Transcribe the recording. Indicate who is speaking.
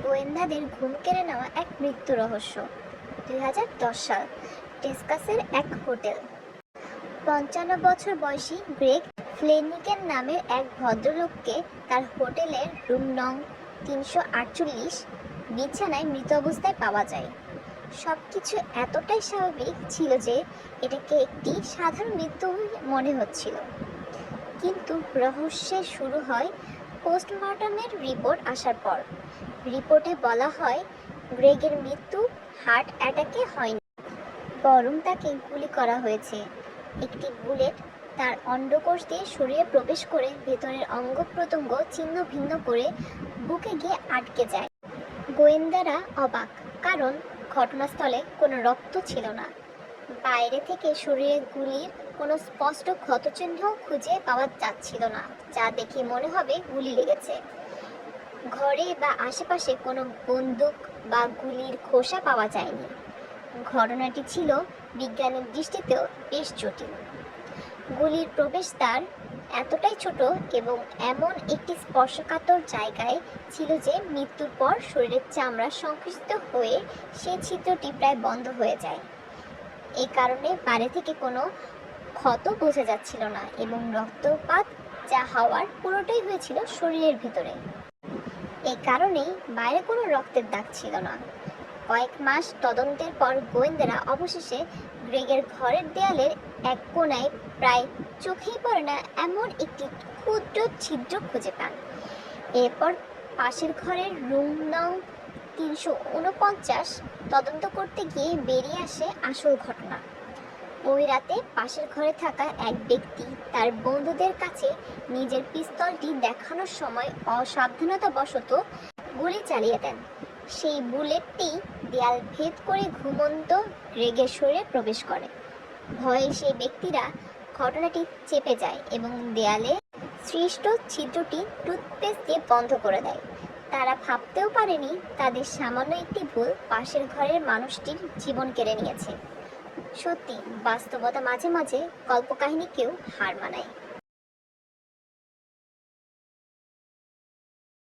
Speaker 1: গোয়েন্দাদের ঘুম কেড়ে নেওয়া এক মৃত্যু রহস্য। 2010 সাল, টেক্সাসের এক হোটেল। 55 বছর বয়সী গ্রেগ ফ্লেনিকেন নামের এক ভদ্রলোককে তার হোটেলের রুম নং 348 বিছানায় মৃত অবস্থায় পাওয়া যায়। সবকিছু এতটাই স্বাভাবিক ছিল যে এটাকে একটি সাধারণ মৃত্যু মনে হচ্ছিল। কিন্তু রহস্যের শুরু হয় পোস্টমর্টমের রিপোর্ট আসার পর। রিপোর্টে বলা হয় গ্রেগের মৃত্যু হার্ট অ্যাটাকে হয়নি, বরং তাকে গুলি করা হয়েছে। একটি বুলেট তার অন্ডকোষ দিয়ে শরীরে প্রবেশ করে ভেতরের অঙ্গ প্রত্যঙ্গ ছিন্ন ভিন্ন করে বুকে গিয়ে আটকে যায়। গোয়েন্দারা অবাক, কারণ ঘটনাস্থলে কোনো রক্ত ছিল না। বাইরে থেকে শরীরে গুলির কোনো স্পষ্ট ক্ষতচিহ্ন খুঁজে পাওয়া যাচ্ছিল না, যা দেখে মনে হবে গুলি লেগেছে। ঘরে বা আশেপাশে কোনো বন্দুক বা গুলির খোসা পাওয়া যায়নি। ঘটনাটি ছিল বিজ্ঞানের দৃষ্টিতেও বেশ জটিল। গুলির প্রবেশদ্বার এতটাই ছোট এবং এমন একটি স্পর্শকাতর জায়গায় ছিল যে মৃত্যুর পর শরীরের চামড়া সংকুচিত হয়ে সেই ছিদ্রটি প্রায় বন্ধ হয়ে যায়। এই কারণে বাইরে থেকে কোনো ক্ষত বোঝা যাচ্ছিল না এবং রক্তপাত যা হওয়ার পুরোটাই হয়েছিল শরীরের ভিতরে। এই কারণেই বাইরে কোনো রক্তের দাগ ছিল না। কয়েক মাস তদন্তের পর গোয়েন্দারা অবশেষে গ্রেগের ঘরের দেয়ালের এক কোণায় প্রায় চোখেই পড়ে না এমন একটি ক্ষুদ্র ছিদ্র খুঁজে পান। এরপর পাশের ঘরের রুম নং 349 তদন্ত করতে গিয়ে বেরিয়ে আসে আসল ঘটনা। ওই রাতে পাশের ঘরে থাকা এক ব্যক্তি তার বন্ধুদের কাছে নিজের পিস্তলটি দেখানোর সময় অসাবধানতাবশত গুলি চালিয়ে দেন। সেই বুলেটটি দেয়াল ভেদ করে ঘুমন্ত গ্রেগের শরীরে প্রবেশ করে। ভয়ে সেই ব্যক্তিরা ঘটনাটি চেপে যায় এবং দেয়ালে সৃষ্ট ছিদ্রটি টুথপেস্ট দিয়ে বন্ধ করে দেয়। তারা ভাবতেও পারেনি তাদের সামান্য একটি ভুল পাশের ঘরের মানুষটির জীবন কেড়ে নিয়েছে। সত্যি, বাস্তবতা মাঝে মাঝে কল্পকাহিনীকেও হার মানায়।